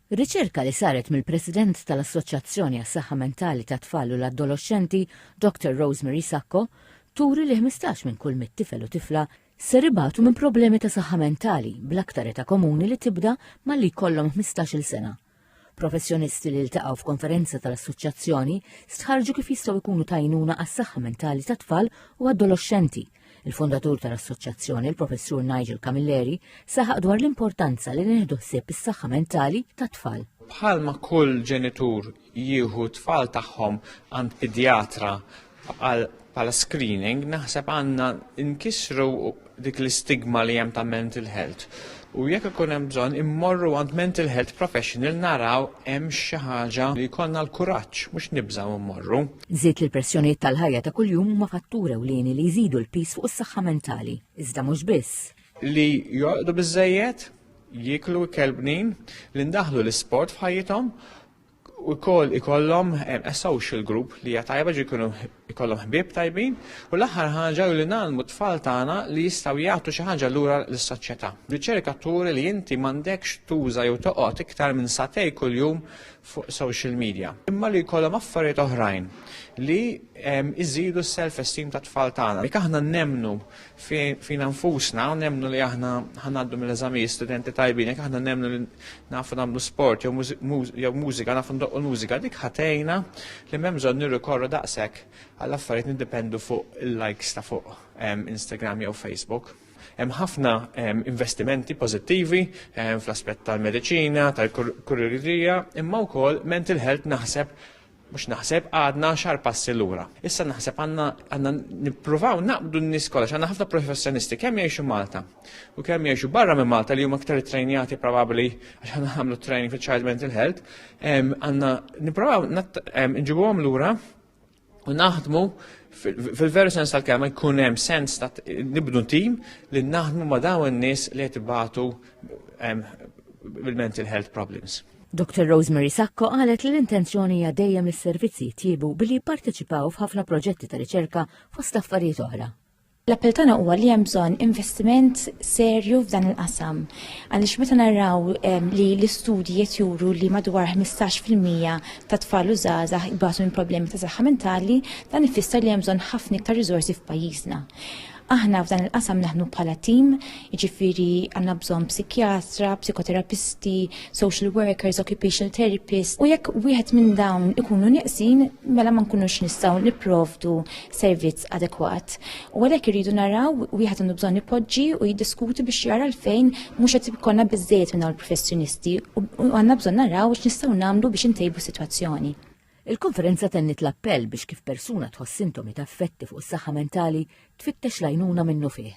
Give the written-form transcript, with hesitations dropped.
Riċerka li saret mill-President tal-Assoċjazzjoni għas-Saħħa Mentali ta' Tfal u l-Adolescenti, Dr. Rosemary Sacco, turi li 15 minn kull mit-tifel u tifla ser ibatu minn problemi ta' saħħa mentali bl-aktar ta' komuni li tibda malli jkollhom 15-il sena. Professjonisti li ltaqgħu f'konferenza tal-assoċjazzjoni stħarġu kif jistgħu jkunu tajnuna għas-saħħa mentali ta' tfal u adolescenti. Il-fondatur tal-assoċjazzjoni, il-professur Nigel Camilleri, saħaq dwar l-importanza li nieħdu ħsieb is-saħħa mentali ta' tfal. Bħalma kull ġenitur jieħu tfal tagħhom għand pedjatra bħala screening, naħseb għandna nkissru dik l-istigma li hemm ta' mental health. U jekk ikun hemm bżonn immorru għand mental health professional naraw hemm xi ħaġa li jkollna l-kuraġġ mhux nibżgħu immorru. Żied li l-pressjonijiet tal-ħajja ta' kuljum huma fattura ewlieni li jżidu l-pis fuq is-saħħa mentali. Iżda mhux biss. Li joqgħdu biżżejjed, jieklu kelbnin, li ndaħlu l-isport f'ħajjithom u ikollhom a social group li hija tajba jkunu ikollhom ħbieb tajbin u l-aħħar ħaġa li nagħmlu tfal tagħna li jistgħu jagħtu xi ħaġa lura lis-soċjetà. Riċerka turi li inti m'għandekx tuża jew toqgħod iktar minn satej kuljum fuq social media. Imma li jkollhom affarijiet oħrajn li iżidu s-self-esteem ta' tfal tagħna. Jekk aħna nemmnu fina nfusna, nemmnu li aħna ħanaddu mill-eżami studenti tajbin, jekk aħna nemmnu li nafu nagħmlu sport jew mużika, nafu ndoqqu l-mużika, dik ħatejna li m'hemm bżonn nirrikorru daqshekk għall affarijiet niddependu fuq il-likes ta' fuq Instagram jew Facebook. Hemm ħafna investimenti pożittivi fl-aspett tal-mediċina, tal-kurrija, imma wkoll mental health għadna xar passi lura. Issa naħseb għandna nippruvaw naqbdu n-nies kollha għandna ħafna professjonisti kemm jgħixu Malta u kemm jgħixu barra minn Malta li huma aktar trejnjati probabbli għax għandna nagħmlu training fi child mental health, għandna nippruvaw nġibuhom lura u naħdmu fil-veru sens tal-kelma jkun hemm sens ta' nibdu tim li naħdmu ma' dawn in-nies li qed ibatu bil-mental health problems. Dr. Rosemary Sacco qalet li l-intenzjoni hija dejjem lis-servizzi jtiebu billi jipparteċipaw f'ħafna proġetti ta' riċerka fost affarijiet oħra. L-appell tagħna huwa li hemm bżonn investiment serju f'dan il-qasam. Għaliex meta naraw li l-istudji qed juru li madwar 15% ta' tfal u żgħażagħ ibatu minn problemi ta' saħħa mentali, dan ifisser li hemm bżonn ħafna iktar riżorsi f'pajjiżna. Aħna f'dan il-qasam naħdmu bħala tim, jiġifieri għandna bżonn psikjatra, psikoterapisti, social workers, occupational therapists, u jekk wieħed minn dawn ikunu nieqsin mela ma nkunux nistgħu nipprovdu servizz adekwat. U għalhekk irridu naraw wieħed għandu bżonn ipoġġi u jiddiskuti biex jara għalfejn mhux qed ikollna biżżejjed minn dawn il-professjonisti u għandna bżonn naraw x'nistgħu nagħmlu biex intejbu sitwazzjoni. Il-konferenza tennit l-appell biex kif persuna tħoss sintomi ta' effetti fuq is-saħħa mentali tfittex l-għajnuna minnu fih.